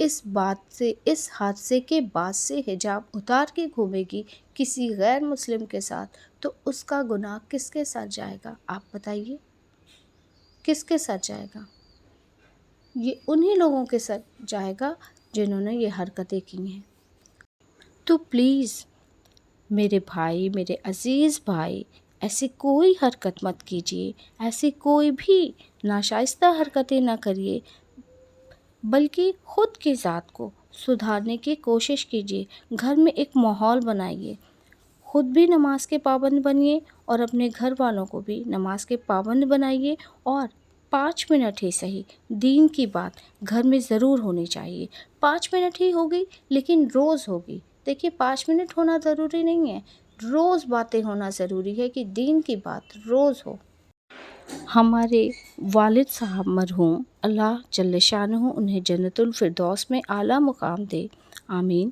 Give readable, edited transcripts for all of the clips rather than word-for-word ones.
اس حادثے کے بعد سے حجاب اتار کے گھومے گی کسی غیر مسلم کے ساتھ، تو اس کا گناہ کس کے ساتھ جائے گا؟ آپ بتائیے، کس کے ساتھ جائے گا؟ یہ انہی لوگوں کے ساتھ جائے گا جنہوں نے یہ حرکتیں کی ہیں۔ تو پلیز میرے بھائی، میرے عزیز بھائی، ایسی کوئی حرکت مت کیجیے، ایسی کوئی بھی ناشائستہ حرکتیں نہ کریے، بلکہ خود کی ذات کو سدھارنے کی کوشش کیجیے۔ گھر میں ایک ماحول بنائیے، خود بھی نماز کے پابند بنیے اور اپنے گھر والوں کو بھی نماز کے پابند بنائیے، اور 5 منٹ ہی صحیح دین کی بات گھر میں ضرور ہونی چاہیے۔ 5 منٹ ہی ہوگی لیکن روز ہوگی۔ دیکھیے 5 منٹ ہونا ضروری نہیں ہے، روز باتیں ہونا ضروری ہے کہ دین کی بات روز ہو۔ ہمارے والد صاحب مرحوم، اللہ جل شانہ انہیں جنت الفردوس میں اعلیٰ مقام دے، آمین۔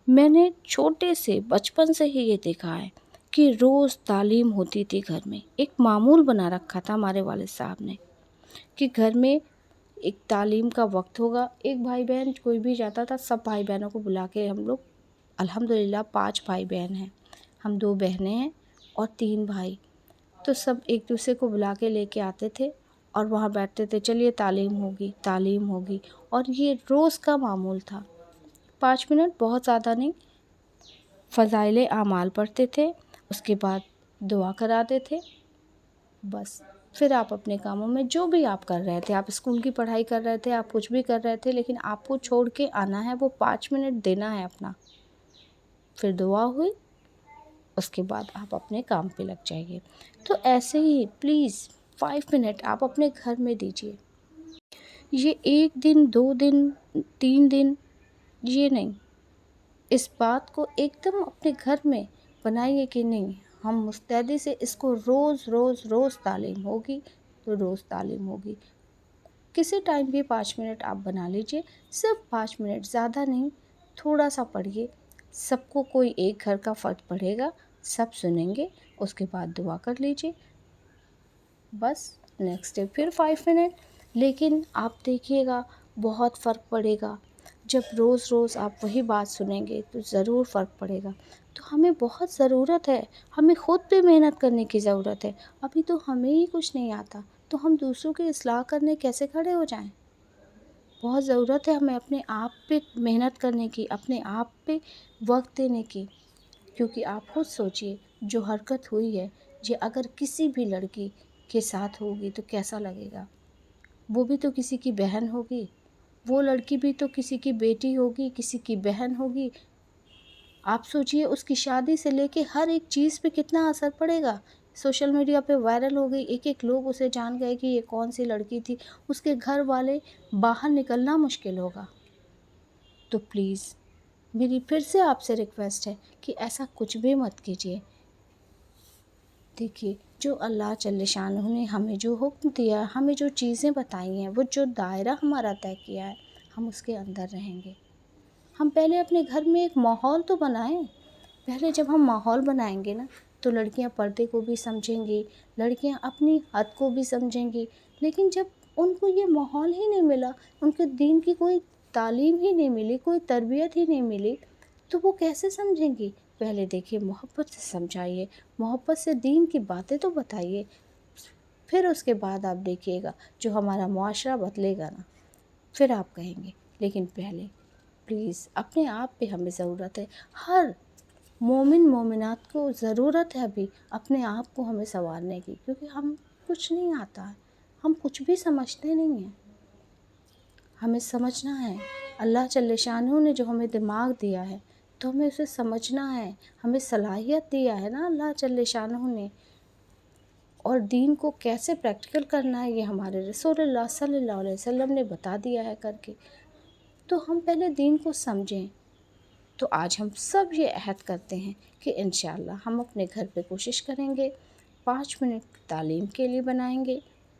میں نے چھوٹے سے بچپن سے ہی یہ دیکھا ہے کہ روز تعلیم ہوتی تھی گھر میں، ایک معمول بنا رکھا تھا ہمارے والد صاحب نے کہ گھر میں ایک تعلیم کا وقت ہوگا۔ ایک بھائی بہن کوئی بھی جاتا تھا، سب بھائی بہنوں کو بلا کے ہم لوگ الحمدللہ 5 بھائی بہن ہیں، ہم 2 بہنیں ہیں اور 3 بھائی، تو سب ایک دوسرے کو بلا کے لے کے آتے تھے اور وہاں بیٹھتے تھے، چلیے تعلیم ہوگی تعلیم ہوگی، اور یہ روز کا معمول تھا۔ 5 منٹ بہت زیادہ نہیں، فضائل اعمال پڑھتے تھے، اس کے بعد دعا کراتے تھے، بس پھر آپ اپنے کاموں میں جو بھی آپ کر رہے تھے، آپ اسکول کی پڑھائی کر رہے تھے، آپ کچھ بھی کر رہے تھے، لیکن آپ کو چھوڑ کے آنا ہے، وہ 5 منٹ دینا ہے اپنا، پھر دعا ہوئی، اس کے بعد آپ اپنے کام پہ لگ جائیے۔ تو ایسے ہی پلیز 5 منٹ آپ اپنے گھر میں دیجیے۔ یہ 1 دن 2 دن 3 دن یہ نہیں، اس بات کو ایک دم اپنے گھر میں بنائیے کہ نہیں، ہم مستعدی سے اس کو روز روز روز تعلیم ہوگی تو روز تعلیم ہوگی۔ کسی ٹائم بھی 5 منٹ آپ بنا لیجئے، صرف 5 منٹ، زیادہ نہیں، تھوڑا سا پڑھیے، سب کو کوئی ایک گھر کا فرد پڑھے گا، سب سنیں گے، اس کے بعد دعا کر لیجئے، بس نیکسٹ ڈے پھر 5 منٹ۔ لیکن آپ دیکھیے گا بہت فرق پڑے گا، جب روز روز آپ وہی بات سنیں گے تو ضرور فرق پڑے گا۔ تو ہمیں بہت ضرورت ہے، ہمیں خود پہ محنت کرنے کی ضرورت ہے۔ ابھی تو ہمیں ہی کچھ نہیں آتا تو ہم دوسروں کی اصلاح کرنے کیسے کھڑے ہو جائیں؟ بہت ضرورت ہے ہمیں اپنے آپ پہ محنت کرنے کی، اپنے آپ پہ وقت دینے کی، کیونکہ آپ خود سوچئے جو حرکت ہوئی ہے یہ اگر کسی بھی لڑکی کے ساتھ ہوگی تو کیسا لگے گا؟ وہ بھی تو کسی کی بہن ہوگی، وہ لڑکی بھی تو کسی کی بیٹی ہوگی، کسی کی بہن ہوگی۔ آپ سوچئے اس کی شادی سے لے کے ہر ایک چیز پہ کتنا اثر پڑے گا۔ سوشل میڈیا پہ وائرل ہو گئی، ایک لوگ اسے جان گئے کہ یہ کون سی لڑکی تھی، اس کے گھر والے باہر نکلنا مشکل ہوگا۔ تو پلیز میری پھر سے آپ سے ریکویسٹ ہے کہ ایسا کچھ بھی مت کیجیے۔ دیکھیے جو اللہ جل شانہ نے ہمیں جو حکم دیا، ہمیں جو چیزیں بتائی ہیں، وہ جو دائرہ ہمارا طے کیا ہے، ہم اس کے اندر رہیں گے۔ ہم پہلے اپنے گھر میں ایک ماحول تو بنائیں، پہلے جب ہم ماحول بنائیں گے نا تو لڑکیاں پردے کو بھی سمجھیں گی، لڑکیاں اپنی حد کو بھی سمجھیں گی۔ لیکن جب ان کو یہ ماحول ہی نہیں ملا، ان کے دین کی کوئی تعلیم ہی نہیں ملی، کوئی تربیت ہی نہیں ملی، تو وہ کیسے سمجھیں گی؟ پہلے دیکھیے محبت سے سمجھائیے، محبت سے دین کی باتیں تو بتائیے، پھر اس کے بعد آپ دیکھیے گا جو ہمارا معاشرہ بدلے گا نا، پھر آپ کہیں گے۔ لیکن پہلے پلیز اپنے آپ پہ ہمیں ضرورت ہے، ہر مومن مومنات کو ضرورت ہے ابھی اپنے آپ کو ہمیں سنوارنے کی، کیونکہ ہم کچھ نہیں آتا ہے، ہم کچھ بھی سمجھتے نہیں ہیں، ہمیں سمجھنا ہے۔ اللہ جل شانہ نے جو ہمیں دماغ دیا ہے تو ہمیں اسے سمجھنا ہے، ہمیں صلاحیت دیا ہے نا اللہ جل شانہ نے، اور دین کو کیسے پریکٹیکل کرنا ہے یہ ہمارے رسول اللہ صلی اللہ علیہ وسلم نے بتا دیا ہے کر کے۔ تو ہم پہلے دین کو سمجھیں۔ تو آج ہم سب یہ عہد کرتے ہیں کہ انشاءاللہ ہم اپنے گھر پہ کوشش کریں گے، 5 منٹ تعلیم کے لیے بنائیں گے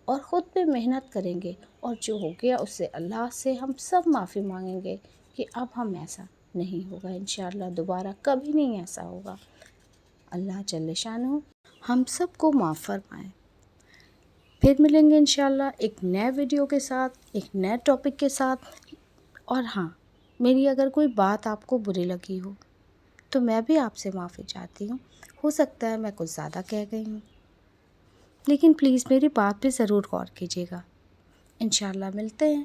اور خود پہ محنت کریں گے، اور جو ہو گیا اس سے اللہ سے ہم سب معافی مانگیں گے کہ اب ہم ایسا نہیں ہوگا، انشاءاللہ دوبارہ کبھی نہیں ایسا ہوگا۔ اللہ جل شانہ ہم سب کو معاف فرمائے۔ پھر ملیں گے انشاءاللہ ایک نئے ویڈیو کے ساتھ، ایک نئے ٹاپک کے ساتھ، اور ہاں میری اگر کوئی بات آپ کو بری لگی ہو تو میں بھی آپ سے معافی چاہتی ہوں. ہو سکتا ہے میں کچھ زیادہ کہہ گئی ہوں، لیکن پلیز میری بات پہ ضرور غور کیجیے گا. انشاءاللہ ملتے ہیں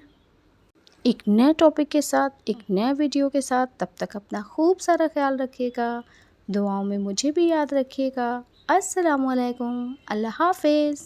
ایک نئے ٹاپک کے ساتھ، ایک نئے ویڈیو کے ساتھ. تب تک اپنا خوب سارا خیال رکھیے گا، دعاؤں میں مجھے بھی یاد رکھیے گا. السلام علیکم، اللہ حافظ.